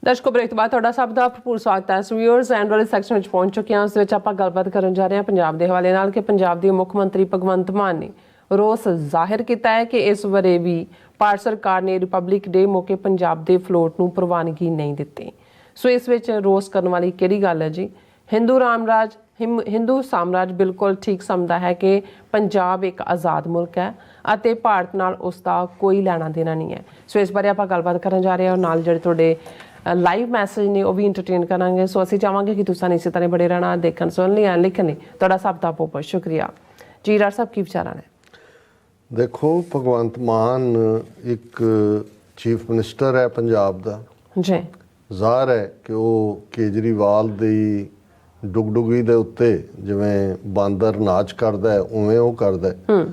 ਦਰਸ਼ਕੋ break ਤੋਂ ਬਾਅਦ ਤੁਹਾਡਾ ਸਭ ਦਾ ਭਰਪੂਰ ਸਵਾਗਤ ਹੈ। ਵਿਊਅਰਸ ਐਂਡ ਵਾਲੇ ਸੈਕਸ਼ਨ ਵਿੱਚ ਪਹੁੰਚ ਚੁੱਕੇ ਹਾਂ। ਉਸ ਵਿੱਚ ਆਪਾਂ ਗੱਲਬਾਤ ਕਰਨ ਜਾ ਰਹੇ ਹਾਂ ਪੰਜਾਬ ਦੇ ਹਵਾਲੇ ਨਾਲ ਕਿ ਪੰਜਾਬ ਦੇ ਮੁੱਖ ਮੰਤਰੀ ਭਗਵੰਤ ਮਾਨ ਨੇ ਰੋਸ ਜ਼ਾਹਿਰ ਕੀਤਾ ਹੈ ਕਿ ਇਸ ਵਰੇ ਵੀ ਭਾਰਤ ਸਰਕਾਰ ਨੇ ਰਿਪਬਲਿਕ ਡੇ ਮੌਕੇ ਪੰਜਾਬ ਦੇ ਫਲੋਟ ਨੂੰ ਪ੍ਰਵਾਨਗੀ ਨਹੀਂ ਦਿੱਤੀ। ਸੋ ਇਸ ਵਿੱਚ ਰੋਸ ਕਰਨ ਵਾਲੀ ਕਿਹੜੀ ਗੱਲ ਹੈ ਜੀ? ਹਿੰਦੂ ਸਾਮਰਾਜ ਬਿਲਕੁਲ ਠੀਕ ਸਮਝਦਾ ਹੈ ਕਿ ਪੰਜਾਬ ਇੱਕ ਆਜ਼ਾਦ ਮੁਲਕ ਹੈ ਅਤੇ ਭਾਰਤ ਨਾਲ ਉਸ ਦਾ ਕੋਈ ਲੈਣਾ ਦੇਣਾ ਨਹੀਂ ਹੈ। ਸੋ ਇਸ ਬਾਰੇ ਆਪਾਂ ਗੱਲਬਾਤ ਕਰਨ ਜਾ ਰਹੇ ਹਾਂ। ਨਾਲ ਜਿਹੜੇ ਤੁਹਾਡੇ ਲਾਈਵ ਮੈਸੇਜ ਨੇ ਉਹ ਵੀ ਇੰਟਰਟੇਨ ਕਰਾਂਗੇ। ਸੋ ਅਸੀਂ ਚਾਹਾਂਗੇ ਕਿ ਤੁਸੀਂ ਇਸੇ ਤਰ੍ਹਾਂ ਬੜੇ ਰਹਿਣਾ, ਦੇਖਣ ਸੁਣਨ ਲਈ ਲਿਖਣ ਲਈ ਤੁਹਾਡਾ ਸਭ ਦਾ ਬਹੁਤ ਬਹੁਤ ਸ਼ੁਕਰੀਆ ਜੀ। ਰਾਜ ਸਾਹਿਬ ਕੀ ਵਿਚਾਰਾਂ ਨੇ? ਦੇਖੋ, ਭਗਵੰਤ ਮਾਨ ਇੱਕ ਚੀਫ ਮਿਨਿਸਟਰ ਹੈ ਪੰਜਾਬ ਦਾ ਜੀ। ਜ਼ਾਹਰ ਹੈ ਕਿ ਉਹ ਕੇਜਰੀਵਾਲ ਦੀ ਡੁਗਡੁਗੀ ਦੇ ਉੱਤੇ ਜਿਵੇਂ ਬਾਂਦਰ ਨਾਚ ਕਰਦਾ ਹੈ ਉਵੇਂ ਉਹ ਕਰਦਾ ਹੈ,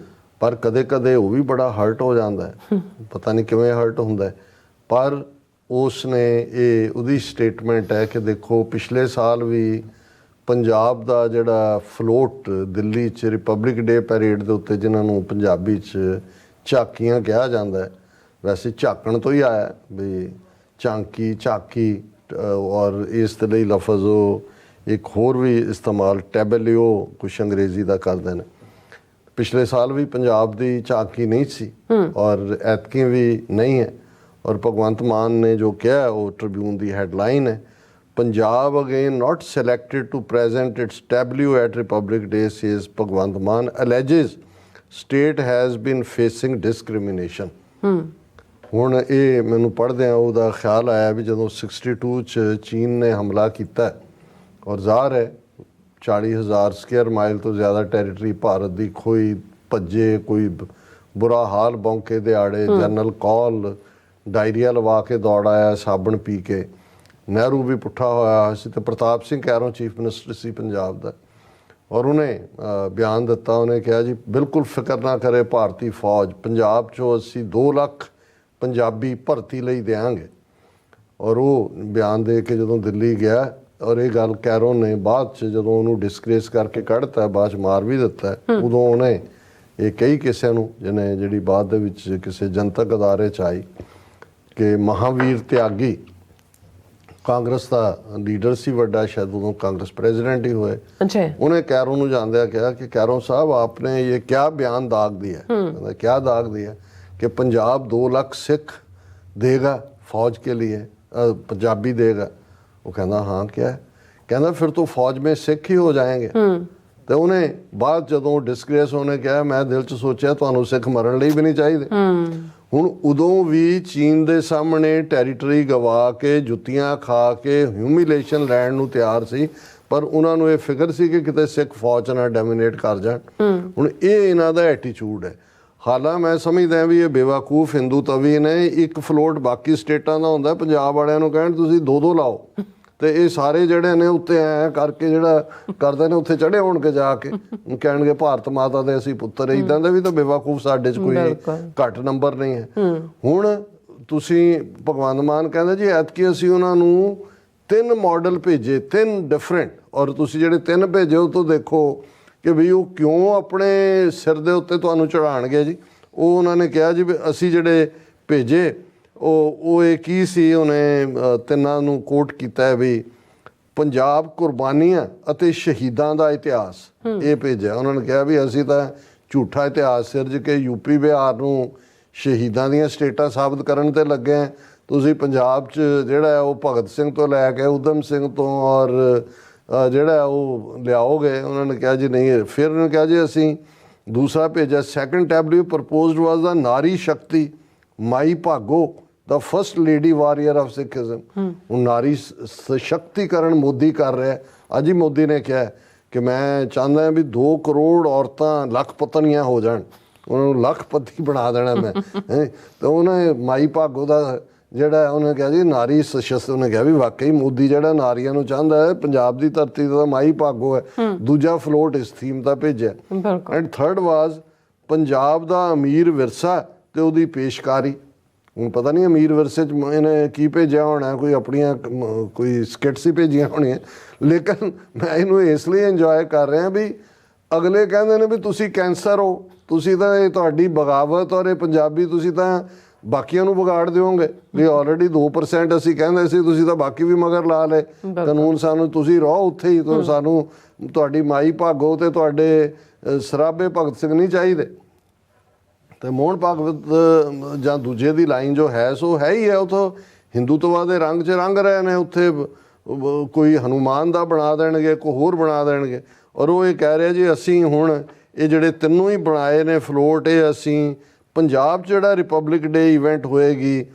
ਪਰ ਕਦੇ ਕਦੇ ਉਹ ਵੀ ਬੜਾ ਹਰਟ ਹੋ ਜਾਂਦਾ ਹੈ। ਪਤਾ ਨਹੀਂ ਕਿਵੇਂ ਹਰਟ ਹੁੰਦਾ ਹੈ, ਪਰ ਉਸ ਨੇ ਇਹ ਉਹਦੀ ਸਟੇਟਮੈਂਟ ਹੈ ਕਿ ਦੇਖੋ ਪਿਛਲੇ ਸਾਲ ਵੀ ਪੰਜਾਬ ਦਾ ਜਿਹੜਾ ਫਲੋਟ ਦਿੱਲੀ 'ਚ ਰਿਪਬਲਿਕ ਡੇ ਪੈਰੇਡ ਦੇ ਉੱਤੇ ਜਿਨ੍ਹਾਂ ਨੂੰ ਪੰਜਾਬੀ 'ਚ ਝਾਕੀਆਂ ਕਿਹਾ ਜਾਂਦਾ ਹੈ, ਵੈਸੇ ਝਾਕਣ ਤੋਂ ਹੀ ਆਇਆ ਵੀ ਝਾਂਕੀ ਝਾਕੀ, ਔਰ ਇਸ ਦੇ ਲਈ ਲਫ਼ਜ਼ ਉਹ ਇੱਕ ਹੋਰ ਵੀ ਇਸਤੇਮਾਲ ਟੈਬਲਿਓ ਕੁਛ ਅੰਗਰੇਜ਼ੀ ਦਾ ਕਰਦੇ ਨੇ। ਪਿਛਲੇ ਸਾਲ ਵੀ ਪੰਜਾਬ ਦੀ ਝਾਕੀ ਨਹੀਂ ਸੀ ਔਰ ਐਤਕੀ ਵੀ ਨਹੀਂ ਹੈ। ਔਰ ਭਗਵੰਤ ਮਾਨ ਨੇ ਜੋ ਕਿਹਾ ਉਹ ਟ੍ਰਿਬਿਊਨ ਦੀ ਹੈਡਲਾਈਨ ਹੈ, Punjab again not selected to present its tableau at Republic Day says Bhagwant Mann alleges state has been facing discrimination. ਹੁਣ ਇਹ ਮੈਨੂੰ ਪੜ੍ਹਦਿਆਂ ਉਹਦਾ ਖਿਆਲ ਆਇਆ ਵੀ ਜਦੋਂ 62 'ਚ ਚੀਨ ਨੇ ਹਮਲਾ ਕੀਤਾ ਔਰ ਜ਼ਾਹਰ ਹੈ 40,000 ਸਕੁਅਰ ਮਾਈਲ ਤੋਂ ਜ਼ਿਆਦਾ ਟੈਰੀਟਰੀ ਭਾਰਤ ਦੀ ਖੋਈ, ਭੱਜੇ, ਕੋਈ ਬੁਰਾ ਹਾਲ ਬੌਂਕੇ ਦਿਹਾੜੇ, ਜਨਰਲ ਕੌਲ ਡਾਇਰੀਆ ਲਵਾ ਕੇ ਦੌੜ ਆਇਆ ਸਾਬਣ ਪੀ ਕੇ, ਨਹਿਰੂ ਵੀ ਪੁੱਠਾ ਹੋਇਆ ਸੀ ਤੇ ਪ੍ਰਤਾਪ ਸਿੰਘ ਕੈਰੋਂ ਚੀਫ ਮਿਨਿਸਟਰ ਸੀ ਪੰਜਾਬ ਦਾ, ਔਰ ਉਹਨੇ ਬਿਆਨ ਦਿੱਤਾ। ਉਹਨੇ ਕਿਹਾ ਜੀ ਬਿਲਕੁਲ ਫਿਕਰ ਨਾ ਕਰੇ ਭਾਰਤੀ ਫੌਜ, ਪੰਜਾਬ 'ਚੋਂ ਅਸੀਂ 2 ਲੱਖ ਪੰਜਾਬੀ ਭਰਤੀ ਲਈ ਦਿਆਂਗੇ। ਔਰ ਉਹ ਬਿਆਨ ਦੇ ਕੇ ਜਦੋਂ ਦਿੱਲੀ ਗਿਆ, ਔਰ ਇਹ ਗੱਲ ਕੈਰੋਂ ਨੇ ਬਾਅਦ 'ਚ ਜਦੋਂ ਉਹਨੂੰ ਡਿਸਗ੍ਰੇਸ ਕਰਕੇ ਕੱਢਤਾ, ਬਾਅਦ 'ਚ ਮਾਰ ਵੀ ਦਿੱਤਾ, ਉਦੋਂ ਉਹਨੇ ਇਹ ਕਈ ਕਿਸੇ ਨੂੰ ਜਿਹਨੇ ਜਿਹੜੀ ਬਾਅਦ ਦੇ ਵਿੱਚ ਕਿਸੇ ਜਨਤਕ ਅਦਾਰੇ 'ਚ ਆਈ ਕਿ ਮਹਾਵੀਰ ਤਿਆਗੀ ਕਾਂਗਰਸ ਦਾ ਲੀਡਰ ਸੀ ਵੱਡਾ, ਸ਼ਾਇਦ ਉਦੋਂ ਕਾਂਗਰਸ ਪ੍ਰੈਜ਼ੀਡੈਂਟ ਹੀ ਹੋਏ। ਉਹਨੇ ਕੈਰੋਂ ਨੂੰ ਜਾਂਦਿਆਂ ਕਿਹਾ ਕਿ ਕੈਰੋਂ ਸਾਹਿਬ आपने ये क्या बयान दाग दिया? क्या दाग दिया कि पंजाब 2 लाख सिख देगा फौज के लिए, पंजाबी देगा? वो कहना हाँ क्या है? कहना फिर तो फौज में सिख ही हो जाएंगे। तो उन्हें बाद जदों डिस्ग्रेस होने किया, मैं दिल च सोचा ਤੁਹਾਨੂੰ ਸਿੱਖ ਮਰਨ ਲਈ ਵੀ ਨਹੀਂ ਚਾਹੀਦੇ। ਹੁਣ ਉਦੋਂ ਵੀ ਚੀਨ ਦੇ ਸਾਹਮਣੇ ਟੈਰੀਟਰੀ ਗਵਾ ਕੇ ਜੁੱਤੀਆਂ ਖਾ ਕੇ ਹਿਊਮਿਲੇਸ਼ਨ ਲੈਣ ਨੂੰ ਤਿਆਰ ਸੀ, ਪਰ ਉਹਨਾਂ ਨੂੰ ਇਹ ਫਿਕਰ ਸੀ ਕਿ ਕਿਤੇ ਸਿੱਖ ਫੌਜ ਨਾਲ ਡੋਮੀਨੇਟ ਕਰ ਜਾਣ। ਹੁਣ ਇਹ ਇਹਨਾਂ ਦਾ ਐਟੀਚਿਊਡ ਹੈ। ਹਾਲਾਂ ਮੈਂ ਸਮਝਦਾ ਵੀ ਇਹ ਬੇਵਕੂਫ ਹਿੰਦੂ ਤਵੀ ਨੇ, ਇੱਕ ਫਲੋਟ ਬਾਕੀ ਸਟੇਟਾਂ ਦਾ ਹੁੰਦਾ, ਪੰਜਾਬ ਵਾਲਿਆਂ ਨੂੰ ਕਹਿਣ ਤੁਸੀਂ 2-2 ਲਾਓ, ਤੇ ਇਹ ਸਾਰੇ ਜਿਹੜੇ ਨੇ ਉੱਤੇ ਐ ਕਰਕੇ ਜਿਹੜਾ ਕਰਦੇ ਨੇ ਉੱਥੇ ਚੜੇ ਹੋਣਗੇ ਜਾ ਕੇ, ਕਹਿਣਗੇ ਭਾਰਤ ਮਾਤਾ ਦੇ ਅਸੀਂ ਪੁੱਤਰ। ਇੱਦਾਂ ਦੇ ਵੀ ਤਾਂ ਬੇਵਕੂਫ ਸਾਡੇ 'ਚ ਕੋਈ ਘੱਟ ਨੰਬਰ ਨਹੀਂ ਹੈ। ਹੁਣ ਤੁਸੀਂ ਭਗਵੰਤ ਮਾਨ ਕਹਿੰਦੇ ਜੀ ਐਤਕੀ ਅਸੀਂ ਉਹਨਾਂ ਨੂੰ 3 ਮਾਡਲ ਭੇਜੇ, 3 ਡਿਫਰੈਂਟ, ਔਰ ਤੁਸੀਂ ਜਿਹੜੇ 3 ਭੇਜੇ ਉਹ ਤੋਂ ਦੇਖੋ ਕਿ ਵੀ ਉਹ ਕਿਉਂ ਆਪਣੇ ਸਿਰ ਦੇ ਉੱਤੇ ਤੁਹਾਨੂੰ ਚੜਾਉਣਗੇ ਜੀ। ਉਹ ਉਹਨਾਂ ਨੇ ਕਿਹਾ ਜੀ ਵੀ ਅਸੀਂ ਜਿਹੜੇ ਭੇਜੇ ਉਹ ਇਹ ਕੀ ਸੀ, ਉਹਨੇ 3 ਨੂੰ ਕੋਟ ਕੀਤਾ ਹੈ ਵੀ ਪੰਜਾਬ ਕੁਰਬਾਨੀਆਂ ਅਤੇ ਸ਼ਹੀਦਾਂ ਦਾ ਇਤਿਹਾਸ ਇਹ ਭੇਜਿਆ। ਉਹਨਾਂ ਨੇ ਕਿਹਾ ਵੀ ਅਸੀਂ ਤਾਂ ਝੂਠਾ ਇਤਿਹਾਸ ਸਿਰਜ ਕੇ ਯੂਪੀ ਬਿਹਾਰ ਨੂੰ ਸ਼ਹੀਦਾਂ ਦੀਆਂ ਸਟੇਟਾਂ ਸਾਬਤ ਕਰਨ ਤੇ ਲੱਗੇ ਹਾਂ। ਤੁਸੀਂ ਪੰਜਾਬ 'ਚ ਜਿਹੜਾ ਉਹ ਭਗਤ ਸਿੰਘ ਤੋਂ ਲੈ ਕੇ ਊਧਮ ਸਿੰਘ ਤੋਂ ਔਰ ਜਿਹੜਾ ਉਹ ਲਿਆਓਗੇ। ਉਹਨਾਂ ਨੇ ਕਿਹਾ ਜੀ ਨਹੀਂ। ਫਿਰ ਉਹਨੇ ਕਿਹਾ ਜੀ ਅਸੀਂ ਦੂਸਰਾ ਭੇਜਿਆ, second ਟੈਬਲਿਊ proposed was the Nari Shakti Mai Bhago the first lady warrior of Sikhism. ਹੁਣ ਨਾਰੀ ਸਸ਼ਕਤੀਕਰਨ ਮੋਦੀ ਕਰ ਰਿਹਾ। ਅੱਜ ਹੀ ਮੋਦੀ ਨੇ ਕਿਹਾ ਕਿ ਮੈਂ ਚਾਹੁੰਦਾ ਵੀ 2 ਕਰੋੜ ਔਰਤਾਂ ਲੱਖਪਤਨੀਆਂ ਹੋ ਜਾਣ, ਉਹਨਾਂ ਨੂੰ ਲੱਖਪਤੀ ਬਣਾ ਦੇਣਾ ਮੈਂ। ਤਾਂ ਉਹਨੇ ਮਾਈ ਭਾਗੋ ਦਾ ਜਿਹੜਾ ਉਹਨੇ ਕਿਹਾ ਜੀ ਨਾਰੀ ਸਸ਼ਸਤ, ਉਹਨੇ ਕਿਹਾ ਵੀ ਵਾਕਈ ਮੋਦੀ ਜਿਹੜਾ ਨਾਰੀਆਂ ਨੂੰ ਚਾਹੁੰਦਾ ਹੈ, ਪੰਜਾਬ ਦੀ ਧਰਤੀ ਦਾ ਮਾਈ ਭਾਗੋ ਹੈ। ਦੂਜਾ ਫਲੋਟ ਇਸ ਥੀਮ ਦਾ ਭੇਜਿਆ। ਐਂਡ ਥਰਡ ਵਾਜ਼ ਪੰਜਾਬ ਦਾ ਅਮੀਰ ਵਿਰਸਾ ਤੇ ਉਹਦੀ ਪੇਸ਼ਕਾਰੀ। ਹੁਣ ਪਤਾ ਨਹੀਂ ਅਮੀਰ ਵਿਰਸੇ 'ਚ ਇਹਨੇ ਕੀ ਭੇਜਿਆ ਹੋਣਾ, ਕੋਈ ਆਪਣੀਆਂ ਕੋਈ ਸਕਿਟਸ ਹੀ ਭੇਜੀਆਂ ਹੋਣੀਆਂ, ਲੇਕਿਨ ਮੈਂ ਇਹਨੂੰ ਇਸ ਲਈ ਇੰਜੋਏ ਕਰ ਰਿਹਾ ਵੀ ਅਗਲੇ ਕਹਿੰਦੇ ਨੇ ਵੀ ਤੁਸੀਂ ਕੈਂਸਰ ਹੋ, ਤੁਸੀਂ ਤਾਂ ਇਹ ਤੁਹਾਡੀ ਬਗਾਵਤ ਔਰ ਇਹ ਪੰਜਾਬੀ ਤੁਸੀਂ ਤਾਂ ਬਾਕੀਆਂ ਨੂੰ ਵਿਗਾੜ ਦਿਓਗੇ ਵੀ ਆਲਰੇਡੀ 2% ਅਸੀਂ ਕਹਿੰਦੇ ਸੀ, ਤੁਸੀਂ ਤਾਂ ਬਾਕੀ ਵੀ ਮਗਰ ਲਾ ਲਏ। ਕਾਨੂੰਨ ਸਾਨੂੰ ਤੁਸੀਂ ਰਹੋ ਉੱਥੇ ਹੀ, ਤੋਂ ਸਾਨੂੰ ਤੁਹਾਡੀ ਮਾਈ ਭਾਗੋ ਤੇ ਤੁਹਾਡੇ ਸਰਾਬੇ ਭਗਤ ਸਿੰਘ ਨਹੀਂ ਚਾਹੀਦੇ। ਤੇ ਮੋਹਨ ਭਾਗਵਤ ਜਾਂ ਦੂਜੇ ਦੀ ਲਾਈਨ ਜੋ ਹੈ ਸੋ ਹੈ ਹੀ ਹੈ, ਉਹ ਤਾਂ ਹਿੰਦੂਤਵਾ ਦੇ ਰੰਗ 'ਚ ਰੰਗ ਰਹੇ ਨੇ। ਉੱਥੇ ਕੋਈ ਹਨੂਮਾਨ ਦਾ ਬਣਾ ਦੇਣਗੇ, ਕੋਈ ਹੋਰ ਬਣਾ ਦੇਣਗੇ। ਔਰ ਉਹ ਇਹ ਕਹਿ ਰਿਹਾ ਜੀ ਅਸੀਂ ਹੁਣ ਇਹ ਜਿਹੜੇ ਤਿੰਨੋਂ ਹੀ ਬਣਾਏ ਨੇ ਫਲੋਟ, ਇਹ ਅਸੀਂ ਪੰਜਾਬ 'ਚ ਜਿਹੜਾ ਰਿਪਬਲਿਕ ਡੇ ਇਵੈਂਟ ਹੋਏਗੀ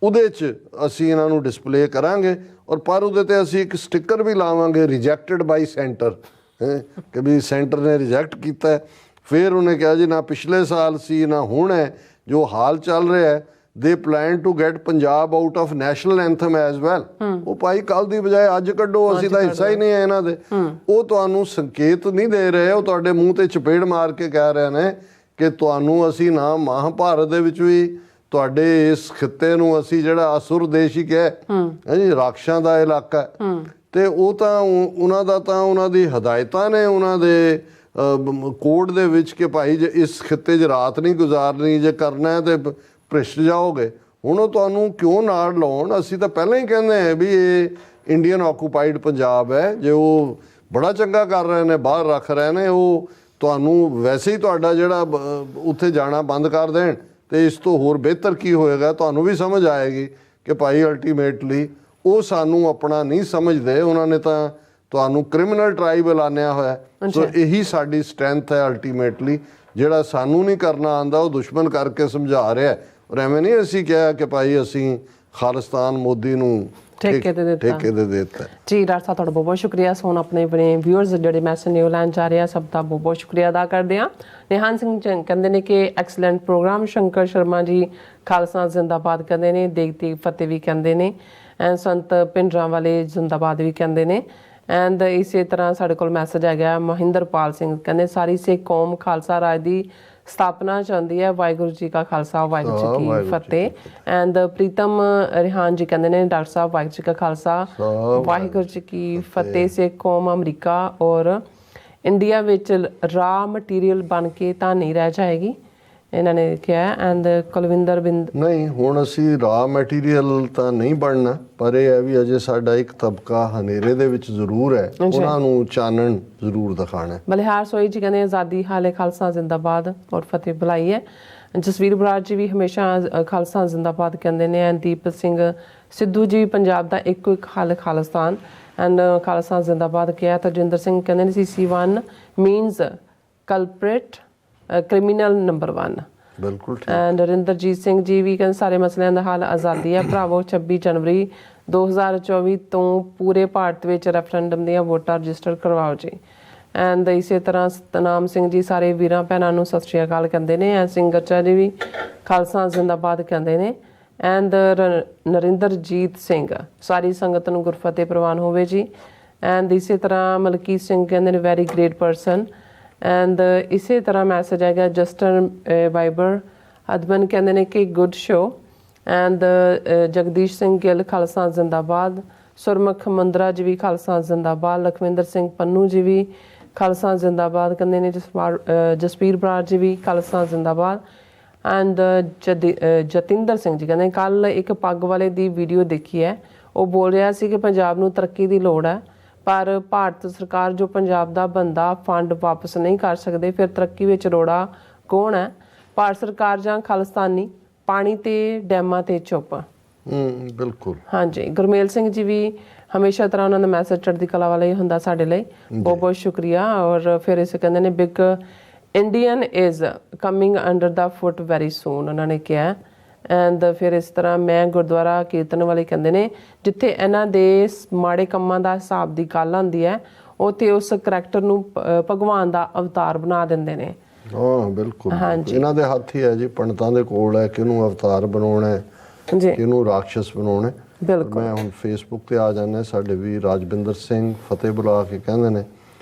ਉਹਦੇ 'ਚ ਅਸੀਂ ਇਹਨਾਂ ਨੂੰ ਡਿਸਪਲੇ ਕਰਾਂਗੇ। ਔਰ ਪਰ ਉਹਦੇ 'ਤੇ ਅਸੀਂ ਇੱਕ ਸਟicker ਵੀ ਲਾਵਾਂਗੇ, ਰਿਜੈਕਟਡ ਬਾਈ ਸੈਂਟਰ, ਕਿ ਵੀ ਸੈਂਟਰ ਨੇ ਰਿਜੈਕਟ ਕੀਤਾ। ਫਿਰ ਉਹਨੇ ਕਿਹਾ ਜੀ ਨਾ ਪਿਛਲੇ ਸਾਲ ਸੀ ਨਾ ਹੁਣ ਹੈ, ਜੋ ਹਾਲ ਚੱਲ ਰਿਹਾ ਹੈ, they plan to get Punjab out of national anthem as well. ਉਹ ਭਾਈ ਕੱਲ ਦੀ ਬਜਾਏ ਅੱਜ ਕੱਢੋ, ਅਸੀਂ ਤਾਂ ਹਿੱਸਾ ਹੀ ਨਹੀਂ ਹੈ ਇਹਨਾਂ ਦੇ। ਉਹ ਤੁਹਾਨੂੰ ਸੰਕੇਤ ਨਹੀਂ ਦੇ ਰਹੇ, ਉਹ ਤੁਹਾਡੇ ਮੂੰਹ ਤੇ ਚਪੇੜ ਮਾਰ ਕੇ ਕਹਿ ਰਹੇ ਨੇ ਕਿ ਤੁਹਾਨੂੰ ਅਸੀਂ ਨਾ ਮਹਾਭਾਰਤ ਦੇ ਵਿੱਚ ਵੀ ਤੁਹਾਡੇ ਇਸ ਖਿੱਤੇ ਨੂੰ ਅਸੀਂ ਜਿਹੜਾ ਅਸੁਰ ਦੇਸ਼ ਹੀ ਕਿਹਾ ਜੀ, ਰਾਖਸ਼ਾਂ ਦਾ ਇਲਾਕਾ। ਤੇ ਉਹ ਤਾਂ ਉਹਨਾਂ ਦਾ ਤਾਂ ਉਹਨਾਂ ਦੀ ਹਦਾਇਤਾਂ ਨੇ ਉਹਨਾਂ ਦੇ ਕੋਡ ਦੇ ਵਿੱਚ ਕਿ ਭਾਈ ਜੇ ਇਸ ਖਿੱਤੇ 'ਚ ਰਾਤ ਨਹੀਂ ਗੁਜ਼ਾਰਨੀ, ਜੇ ਕਰਨਾ ਹੈ ਤੇ ਭ੍ਰਿਸ਼ਟ ਜਾਓਗੇ। ਹੁਣ ਉਹ ਤੁਹਾਨੂੰ ਕਿਉਂ ਨਾਲ ਲਾਉਣ? ਅਸੀਂ ਤਾਂ ਪਹਿਲਾਂ ਹੀ ਕਹਿੰਦੇ ਹਾਂ ਵੀ ਇਹ ਇੰਡੀਅਨ ਆਕੂਪਾਈਡ ਪੰਜਾਬ ਹੈ। ਜੇ ਉਹ ਬੜਾ ਚੰਗਾ ਕਰ ਰਹੇ ਨੇ, ਬਾਹਰ ਰੱਖ ਰਹੇ ਨੇ, ਉਹ ਤੁਹਾਨੂੰ ਵੈਸੇ ਹੀ ਤੁਹਾਡਾ ਜਿਹੜਾ ਉੱਥੇ ਜਾਣਾ ਬੰਦ ਕਰ ਦੇਣ ਤੇ ਇਸ ਤੋਂ ਹੋਰ ਬਿਹਤਰ ਕੀ ਹੋਏਗਾ। ਤੁਹਾਨੂੰ ਵੀ ਸਮਝ ਆਏਗੀ ਕਿ ਭਾਈ ਅਲਟੀਮੇਟਲੀ ਉਹ ਸਾਨੂੰ ਆਪਣਾ ਨਹੀਂ ਸਮਝਦੇ, ਉਹਨਾਂ ਨੇ ਤਾਂ ਤੁਹਾਨੂੰ ਕ੍ਰਿਮੀਨਲ ਟ੍ਰਾਈਬ ਐਲਾਨਿਆ ਹੋਇਆ। ਸੋ ਇਹੀ ਸਾਡੀ ਸਟਰੈਂਥ ਹੈ ਅਲਟੀਮੇਟਲੀ, ਜਿਹੜਾ ਸਾਨੂੰ ਨਹੀਂ ਕਰਨਾ ਆਉਂਦਾ ਉਹ ਦੁਸ਼ਮਣ ਕਰਕੇ ਸਮਝਾ ਰਿਹਾ। ਔਰ ਐਵੇਂ ਨਹੀਂ ਅਸੀਂ ਕਿਹਾ ਕਿ ਭਾਈ ਅਸੀਂ ਖਾਲਿਸਤਾਨ ਮੋਦੀ ਨੂੰ ਠੇਕੇ ਦੇ ਦਿੱਤਾ ਜੀ। ਡਾਕਟਰ ਸਾਹਿਬ ਤੁਹਾਡਾ ਬਹੁਤ ਬਹੁਤ ਸ਼ੁਕਰੀਆ। ਸੋ ਆਪਣੇ ਵਿਊਅਰਸ ਜਿਹੜੇ ਮੈਸੇਜ ਨਿਊਜ਼ੀਲੈਂਡ ਜਾ ਰਹੇ ਆ, ਸਭ ਦਾ ਬਹੁਤ ਬਹੁਤ ਸ਼ੁਕਰੀਆ ਅਦਾ ਕਰਦੇ ਹਾਂ। ਨਿਹਾਨ ਸਿੰਘ ਕਹਿੰਦੇ ਨੇ ਕਿ ਐਕਸਲੈਂਟ ਪ੍ਰੋਗਰਾਮ। ਸ਼ੰਕਰ ਸ਼ਰਮਾ ਜੀ ਖਾਲਸਾ ਜ਼ਿੰਦਾਬਾਦ ਕਹਿੰਦੇ ਨੇ, ਦੇਖਤੀ ਫਤਿਹ ਵੀ ਕਹਿੰਦੇ ਨੇ, ਐਂਡ ਸੰਤ ਪਿੰਡਰਾਂ ਵਾਲੇ ਜ਼ਿੰਦਾਬਾਦ ਵੀ ਕਹਿੰਦੇ ਨੇ। ਐਂਡ ਇਸੇ ਤਰ੍ਹਾਂ ਸਾਡੇ ਕੋਲ ਮੈਸੇਜ ਆ ਗਿਆ ਮਹਿੰਦਰਪਾਲ ਸਿੰਘ, ਕਹਿੰਦੇ ਸਾਰੀ ਸਿੱਖ ਕੌਮ ਖਾਲਸਾ ਰਾਜ ਦੀ ਸਥਾਪਨਾ ਚਾਹੁੰਦੀ ਹੈ। ਵਾਹਿਗੁਰੂ ਜੀ ਕਾ ਖਾਲਸਾ, ਵਾਹਿਗੁਰੂ ਜੀ ਕੀ ਫਤਿਹ। ਐਂਡ ਪ੍ਰੀਤਮ ਰਿਹਾਨ ਜੀ ਕਹਿੰਦੇ ਨੇ ਡਾਕਟਰ ਸਾਹਿਬ ਵਾਹਿਗੁਰੂ ਜੀ ਕਾ ਖਾਲਸਾ, ਵਾਹਿਗੁਰੂ ਜੀ ਕੀ ਫਤਿਹ। ਸਿੱਖ ਕੌਮ ਅਮਰੀਕਾ ਔਰ ਇੰਡੀਆ ਵਿੱਚ ਰਾ ਮਟੀਰੀਅਲ ਬਣ ਕੇ ਤਾਂ ਨਹੀਂ ਰਹਿ ਜਾਏਗੀ, ਇਹਨਾਂ ਨੇ ਕਿਹਾ। ਐਂਡ ਕੁਲਵਿੰਦਰ ਬਿੰਦ ਨਹੀਂ, ਹੁਣ ਅਸੀਂ ਰਾ ਮਟੀਰੀਅਲ ਤਾਂ ਨਹੀਂ ਬਣਨਾ, ਪਰ ਇਹ ਹੈ ਵੀ ਅਜੇ ਸਾਡਾ ਇੱਕ ਤਬਕਾ ਹਨੇਰੇ ਦੇ ਵਿੱਚ ਜ਼ਰੂਰ ਹੈ, ਉਹਨਾਂ ਨੂੰ ਚਾਨਣ ਜ਼ਰੂਰ ਦਿਖਾਣਾ। ਬਲਿਹਾਰ ਸੋਈ ਜੀ ਕਹਿੰਦੇ ਆਜ਼ਾਦੀ ਹਾਲੇ ਖਾਲਸਾ ਜ਼ਿੰਦਾਬਾਦ ਔਰ ਫਤਿਹ ਬੁਲਾਈ ਹੈ। ਜਸਵੀਰ ਬਰਾੜ ਜੀ ਵੀ ਹਮੇਸ਼ਾ ਖਾਲਸਾ ਜ਼ਿੰਦਾਬਾਦ ਕਹਿੰਦੇ ਨੇ। ਐਂਡ ਦੀਪ ਸਿੰਘ ਸਿੱਧੂ ਜੀ ਪੰਜਾਬ ਦਾ ਇੱਕੋ ਇੱਕ ਹੱਲ ਖਾਲਿਸਤਾਨ ਐਂਡ ਖਾਲਸਾ ਜ਼ਿੰਦਾਬਾਦ ਕਿਹਾ। ਤਜਿੰਦਰ ਸਿੰਘ ਕਹਿੰਦੇ ਨੇ CC1 ਮੀਨਸ ਕਲਪ੍ਰੇਟ ਕ੍ਰਿਮੀਨਲ ਨੰਬਰ 1। ਬਿਲਕੁਲ ਠੀਕ। ਨਰਿੰਦਰਜੀਤ ਸਿੰਘ ਜੀ ਵੀ ਕਹਿੰਦੇ ਸਾਰੇ ਮਸਲਿਆਂ ਦਾ ਹੱਲ ਆਜ਼ਾਦੀ ਹੈ ਭਰਾਵੋ। 26 ਜਨਵਰੀ 2024 ਤੋਂ ਪੂਰੇ ਭਾਰਤ ਵਿੱਚ ਰੈਫਰੈਂਡਮ ਦੀਆਂ ਵੋਟਾਂ ਰਜਿਸਟਰ ਕਰਵਾਓ ਜੀ। ਐਂਡ ਇਸੇ ਤਰ੍ਹਾਂ ਸਤਨਾਮ ਸਿੰਘ ਜੀ ਸਾਰੇ ਵੀਰਾਂ ਭੈਣਾਂ ਨੂੰ ਸਤਿ ਸ਼੍ਰੀ ਅਕਾਲ ਕਹਿੰਦੇ ਨੇ। ਐਂਡ ਸਿੰਘ ਗੱਚਾ ਜੀ ਵੀ ਖਾਲਸਾ ਜ਼ਿੰਦਾਬਾਦ ਕਹਿੰਦੇ ਨੇ। ਐਂਡ ਨਰਿੰਦਰਜੀਤ ਸਿੰਘ ਸਾਰੀ ਸੰਗਤ ਨੂੰ ਗੁਰਫਤਿਹ ਪ੍ਰਵਾਨ ਹੋਵੇ ਜੀ। ਐਂਡ ਇਸੇ ਤਰ੍ਹਾਂ ਮਲਕੀਤ ਸਿੰਘ ਕਹਿੰਦੇ ਨੇ ਵੈਰੀ ਗ੍ਰੇਟ ਪਰਸਨ। ਐਂਡ ਇਸੇ ਤਰ੍ਹਾਂ ਮੈਸੇਜ ਆਏਗਾ ਜਸਟਨ ਵਾਈਬਰ ਹਦਮਨ ਕਹਿੰਦੇ ਨੇ ਕਿ good show. And Jagdish Singh Gill Khalsa ਜ਼ਿੰਦਾਬਾਦ। ਸੁਰਮੁਖ ਮੰਦਰਾ ਜੀ ਵੀ ਖਾਲਸਾ ਜ਼ਿੰਦਾਬਾਦ। ਲਖਵਿੰਦਰ ਸਿੰਘ ਪੰਨੂ ਜੀ ਵੀ ਖਾਲਸਾ ਜ਼ਿੰਦਾਬਾਦ ਕਹਿੰਦੇ ਨੇ। ਜਸਪੀਰ ਬਰਾੜ ਜੀ ਵੀ ਖਾਲਸਾ ਜ਼ਿੰਦਾਬਾਦ। ਐਂਡ ਜਤਿੰਦਰ ਸਿੰਘ ਜੀ ਕਹਿੰਦੇ ਕੱਲ ਇੱਕ ਪੱਗ ਵਾਲੇ ਦੀ ਵੀਡੀਓ ਦੇਖੀ ਹੈ, ਉਹ ਬੋਲ ਰਿਹਾ ਸੀ ਕਿ ਪੰਜਾਬ ਨੂੰ ਤਰੱਕੀ ਦੀ ਲੋੜ ਹੈ, ਪਰ ਭਾਰਤ ਸਰਕਾਰ ਜੋ ਪੰਜਾਬ ਦਾ ਬੰਦਾ ਫੰਡ ਵਾਪਸ ਨਹੀਂ ਕਰ ਸਕਦੇ, ਫਿਰ ਤਰੱਕੀ ਵਿੱਚ ਰੋੜਾ ਕੌਣ ਹੈ? ਭਾਰਤ ਸਰਕਾਰ ਜਾਂ ਖਾਲਿਸਤਾਨੀ? ਪਾਣੀ ਤੇ ਡੈਮਾਂ ਤੇ ਚੁੱਪ। ਬਿਲਕੁਲ ਹਾਂਜੀ। ਗੁਰਮੇਲ ਸਿੰਘ ਜੀ ਵੀ ਹਮੇਸ਼ਾ ਤਰ੍ਹਾਂ ਉਹਨਾਂ ਦਾ ਮੈਸੇਜ ਚੜ੍ਹਦੀ ਕਲਾ ਵਾਲਾ ਹੀ ਹੁੰਦਾ ਸਾਡੇ ਲਈ, ਬਹੁਤ ਬਹੁਤ ਸ਼ੁਕਰੀਆ। ਔਰ ਫਿਰ ਇਸ ਕਹਿੰਦੇ ਨੇ big Indian is coming under the foot very soon, ਉਹਨਾਂ ਨੇ ਕਿਹਾ। ਐਂਡ ਫਿਰ ਇਸ ਤਰ੍ਹਾਂ ਮੈਂ ਗੁਰਦੁਆਰਾ ਕੀਰਤਨ ਵਾਲੇ ਕਹਿੰਦੇ ਨੇ ਜਿੱਥੇ ਇਹਨਾਂ ਦੇ ਮਾੜੇ ਕੰਮਾਂ ਦਾ ਹਿਸਾਬ ਦੀ ਗੱਲ ਆਉਂਦੀ ਹੈ, ਉੱਥੇ ਉਸ ਕਰੈਕਟਰ ਨੂੰ ਭਗਵਾਨ ਦਾ ਅਵਤਾਰ ਬਣਾ ਦਿੰਦੇ ਨੇ। ਹਾਂ ਬਿਲਕੁਲ, ਇਹਨਾਂ ਦੇ ਹੱਥ ਹੀ ਹੈ ਜੀ, ਪੰਡਤਾਂ ਦੇ ਕੋਲ ਹੈ ਕਿਹਨੂੰ ਅਵਤਾਰ ਬਣਾਉਣਾ ਹੈ ਜੀ, ਕਿਹਨੂੰ ਰਾਖਸ਼ ਬਣਾਉਣਾ। ਬਿਲਕੁਲ। ਮੈਂ ਹੁਣ ਫੇਸਬੁੱਕ ਤੇ ਆ ਜਾਂਦਾ, ਸਾਡੇ ਵੀ ਰਾਜਵਿੰਦਰ ਸਿੰਘ ਫਤਿਹ ਬੁਲਾ ਕੇ ਕਹਿੰਦੇ ਨੇ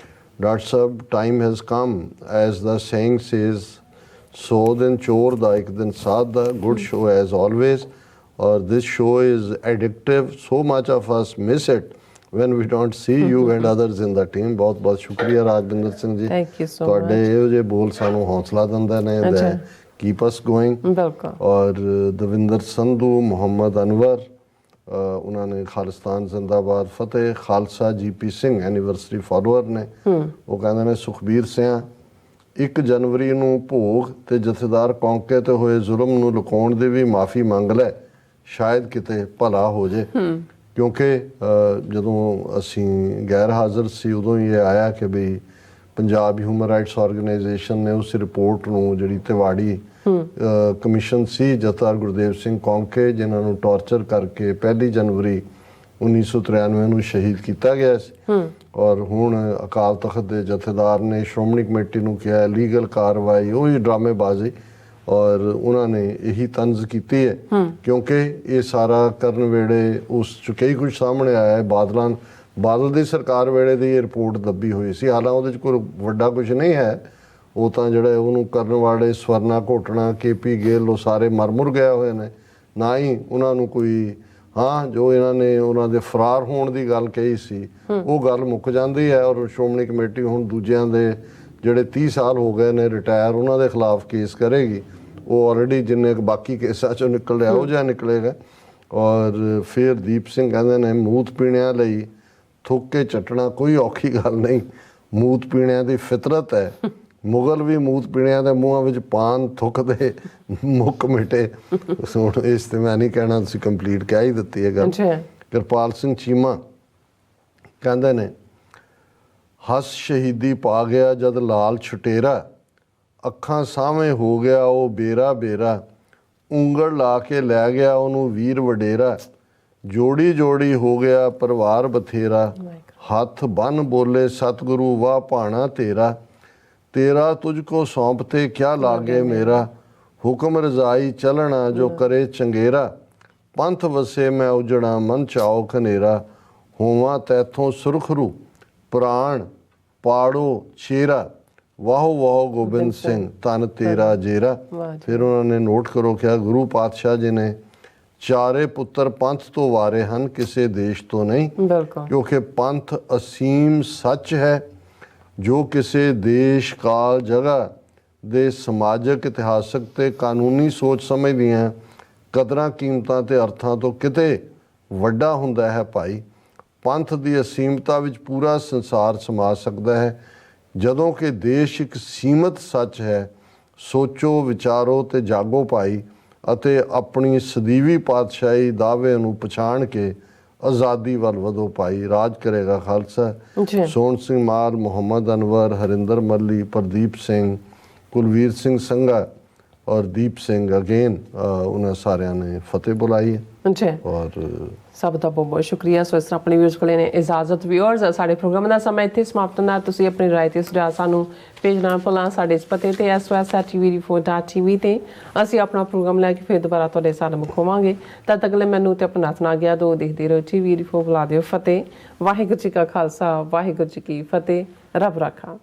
doctor sahib time has come as the saying says, so ਦਿਨ ਚੋਰ ਦਾ ਇੱਕ ਦਿਨ ਸਾਧ ਦਾ। ਗੁੱਡ ਸ਼ੋ ਐਜ਼ ਆਲਵੇਜ਼, ਔਰ this show is addictive, so much of us miss it when we don't see you and others in the team। ਬਹੁਤ ਬਹੁਤ ਸ਼ੁਕਰੀਆ ਰਾਜਵਿੰਦਰ ਸਿੰਘ ਜੀ, ਤੁਹਾਡੇ ਇਹੋ ਜਿਹੇ ਬੋਲ ਸਾਨੂੰ ਹੌਸਲਾ ਦਿੰਦੇ ਨੇ कीप अस गोइंग। बिल्कुल। और दविंदर संधू, मोहम्मद अनवर, उन्होंने खालिस्तान जिंदाबाद, फतेह खालसा, जीपी सिंह एनिवर्सरी फॉलोअर ने, वो कहते ने सुखबीर सिंह 1 जनवरी ਨੂੰ ਭੋਗ ਤੇ ਜਥੇਦਾਰ ਕੌਂਕੇ ਤੇ ਹੋਏ ਜ਼ੁਲਮ ਨੂੰ ਲੁਕਾਉਣ ਦੀ ਵੀ ਮਾਫੀ ਮੰਗ ਲੈ, ਸ਼ਾਇਦ ਕਿਤੇ ਭਲਾ ਹੋ ਜੇ। ਕਿਉਂਕਿ ਜਦੋਂ ਅਸੀਂ ਗੈਰ ਹਾਜ਼ਰ ਸੀ ਉਦੋਂ ਹੀ ਇਹ ਆਇਆ ਕਿ ਵੀ ਪੰਜਾਬ ਹਿਊਮਨ ਰਾਈਟਸ ਆਰਗੇਨਾਈਜੇਸ਼ਨ ਨੇ ਉਸ ਰਿਪੋਰਟ ਨੂੰ, ਜਿਹੜੀ ਤਿਵਾੜੀ ਕਮਿਸ਼ਨ ਸੀ ਜਥੇਦਾਰ ਗੁਰਦੇਵ ਸਿੰਘ ਕੌਂਕੇ ਜਿਨ੍ਹਾਂ ਨੂੰ ਟੌਰਚਰ ਕਰਕੇ 1 ਜਨਵਰੀ 1993 ਨੂੰ ਸ਼ਹੀਦ ਕੀਤਾ ਗਿਆ ਸੀ, ਔਰ ਹੁਣ ਅਕਾਲ ਤਖਤ ਦੇ ਜਥੇਦਾਰ ਨੇ ਸ਼੍ਰੋਮਣੀ ਕਮੇਟੀ ਨੂੰ ਕਿਹਾ ਲੀਗਲ ਕਾਰਵਾਈ, ਉਹੀ ਡਰਾਮੇਬਾਜ਼ੀ, ਔਰ ਉਹਨਾਂ ਨੇ ਇਹੀ ਤੰਜ਼ ਕੀਤੀ ਹੈ। ਕਿਉਂਕਿ ਇਹ ਸਾਰਾ ਕਰਨ ਵੇਲੇ ਉਸ 'ਚ ਕਈ ਕੁਝ ਸਾਹਮਣੇ ਆਇਆ ਹੈ। ਬਾਦਲ ਦੀ ਸਰਕਾਰ ਵੇਲੇ ਦੀ ਇਹ ਰਿਪੋਰਟ ਦੱਬੀ ਹੋਈ ਸੀ, ਹਾਲਾਂਕਿ ਉਹਦੇ 'ਚ ਕੋਈ ਵੱਡਾ ਕੁਝ ਨਹੀਂ ਹੈ। ਉਹ ਤਾਂ ਜਿਹੜੇ ਉਹਨੂੰ ਕਰਨ ਵਾਲੇ ਸਵਰਨਾ ਘੋਟਣਾ, KP ਗਿੱਲ, ਉਹ ਸਾਰੇ ਮਰ ਗਏ ਹੋਏ ਨੇ। ਨਾ ਹੀ ਉਹਨਾਂ ਨੂੰ ਕੋਈ, ਹਾਂ ਜੋ ਇਹਨਾਂ ਨੇ ਉਹਨਾਂ ਦੇ ਫਰਾਰ ਹੋਣ ਦੀ ਗੱਲ ਕਹੀ ਸੀ ਉਹ ਗੱਲ ਮੁੱਕ ਜਾਂਦੀ ਹੈ। ਔਰ ਸ਼੍ਰੋਮਣੀ ਕਮੇਟੀ ਹੁਣ ਦੂਜਿਆਂ ਦੇ ਜਿਹੜੇ 30 ਸਾਲ ਹੋ ਗਏ ਨੇ ਰਿਟਾਇਰ, ਉਹਨਾਂ ਦੇ ਖਿਲਾਫ ਕੇਸ ਕਰੇਗੀ। ਉਹ ਆਲਰੇਡੀ ਜਿੰਨੇ ਬਾਕੀ ਕੇਸਾਂ 'ਚੋਂ ਨਿਕਲ ਰਿਹਾ ਉਹ ਜਿਹਾ ਨਿਕਲੇਗਾ। ਔਰ ਫਿਰ ਦੀਪ ਸਿੰਘ ਕਹਿੰਦੇ ਨੇ ਮੂਤ ਪੀਣਿਆਂ ਲਈ ਥੁੱਕ ਕੇ ਚੱਟਣਾ ਕੋਈ ਔਖੀ ਗੱਲ ਨਹੀਂ, ਮੂਤ ਪੀਣਿਆਂ ਦੀ ਫਿਤਰਤ ਹੈ। ਮੁਗਲ ਵੀ ਮੂਤ ਪੀਣਿਆਂ ਦੇ ਮੂੰਹਾਂ ਵਿੱਚ ਪਾਨ ਥੁੱਕਦੇ, ਮੁੱਕ ਮਿਟੇ। ਹੁਣ ਇਸ ਤੇ ਮੈਂ ਨਹੀਂ ਕਹਿਣਾ, ਤੁਸੀਂ ਕੰਪਲੀਟ ਕਹਿ ਹੀ ਦਿੱਤੀ ਹੈ ਗੱਲ। ਕਿਰਪਾਲ ਸਿੰਘ ਚੀਮਾ ਕਹਿੰਦੇ ਨੇ ਹੱਸ ਸ਼ਹੀਦੀ ਪਾ ਗਿਆ ਜਦ ਲਾਲ ਛੁਟੇਰਾ, ਅੱਖਾਂ ਸਾਹਮਣੇ ਹੋ ਗਿਆ ਉਹ ਬੇਰਾ ਬੇਰਾ, ਉਂਗਲ ਲਾ ਕੇ ਲੈ ਗਿਆ ਉਹਨੂੰ ਵੀਰ ਵਡੇਰਾ, ਜੋੜੀ ਜੋੜੀ ਹੋ ਗਿਆ ਪਰਿਵਾਰ ਬਥੇਰਾ, ਹੱਥ ਬੰਨ ਬੋਲੇ ਸਤਿਗੁਰੂ ਵਾਹ ਭਾਣਾ ਤੇਰਾ, तेरा तुझको सौंपते क्या लागे मेरा, हुक्म रजाई चलना जो करे चंगेरा, पंथ वसे मैं उजड़ा मन चाओ खनेरा, होवा तैथों सुरखरू प्राण पाड़ो चेरा, वाहो वाहो गोबिंद सिंह तन तेरा जेरा। फिर उन्होंने नोट करो क्या गुरु पातशाह जी ने चारे पुत्र पंथ तो वारे हैं, किसी देश तो नहीं, क्योंकि पंथ असीम सच है ਜੋ ਕਿਸੇ ਦੇਸ਼ ਕਾਲ ਜਗ੍ਹਾ ਦੇ ਸਮਾਜਿਕ ਇਤਿਹਾਸਕ ਤੇ ਕਾਨੂੰਨੀ ਸੋਚ ਸਮਝ ਦੀਆਂ ਕਦਰਾਂ ਕੀਮਤਾਂ ਤੇ ਅਰਥਾਂ ਤੋਂ ਕਿਤੇ ਵੱਡਾ ਹੁੰਦਾ ਹੈ ਭਾਈ। ਪੰਥ ਦੀ ਅਸੀਮਤਾ ਵਿੱਚ ਪੂਰਾ ਸੰਸਾਰ ਸਮਾ ਸਕਦਾ ਹੈ, ਜਦੋਂ ਕਿ ਦੇਸ਼ ਇੱਕ ਸੀਮਤ ਸੱਚ ਹੈ। ਸੋਚੋ ਵਿਚਾਰੋ ਤੇ ਜਾਗੋ ਭਾਈ, ਅਤੇ ਆਪਣੀ ਸਦੀਵੀ ਪਾਤਸ਼ਾਹੀ ਦਾਅਵੇ ਨੂੰ ਪਛਾਣ ਕੇ आज़ादी वाल वधो पाई। राज करेगा खालसा। सोहन सिंह माल, मोहम्मद अनवर, हरिंदर मल्ली, प्रदीप सिंह, कुलवीर सिंह संघा और दीप सिंह अगेन, उन्हें सारे ने फतेह बुलाई है। और ਸਭ ਦਾ ਬਹੁਤ ਬਹੁਤ ਸ਼ੁਕਰੀਆ। ਸੋ ਇਸ ਤਰ੍ਹਾਂ ਆਪਣੇ ਵੀਅਰਸ ਕੋਲ ਨੇ ਇਜਾਜ਼ਤ। ਵੀਅਰਸ ਸਾਡੇ ਪ੍ਰੋਗਰਾਮ ਦਾ ਸਮਾਂ ਇੱਥੇ ਸਮਾਪਤ ਹੁੰਦਾ। ਤੁਸੀਂ ਆਪਣੀ ਰਾਏ ਤੇ ਸੁਝਾਅ ਸਾਨੂੰ ਭੇਜਣਾ ਭੁੱਲਣਾ ਸਾਡੇ ਇਸ ਪਤੇ ਤੇ sos@tvd4.tv ਤੇ। ਅਸੀਂ ਆਪਣਾ ਪ੍ਰੋਗਰਾਮ ਲੈ ਕੇ ਫਿਰ ਦੁਬਾਰਾ ਤੁਹਾਡੇ ਸਾਹਮਣੇ ਹੋਵਾਂਗੇ। ਤਦ ਤੱਕ ਲਈ ਮੈਨੂੰ ਤੇ ਆਪਣਾ ਸੁਣਾ ਗਿਆ ਦੋ ਦੇਖਦੇ ਰਹੋ TV4 ਬੁਲਾ ਦਿਓ। ਫਤਿਹ। ਵਾਹਿਗੁਰੂ ਜੀ ਕਾ ਖਾਲਸਾ, ਵਾਹਿਗੁਰੂ ਜੀ ਕੀ ਫਤਿਹ। ਰੱਬ ਰਾਖਾ।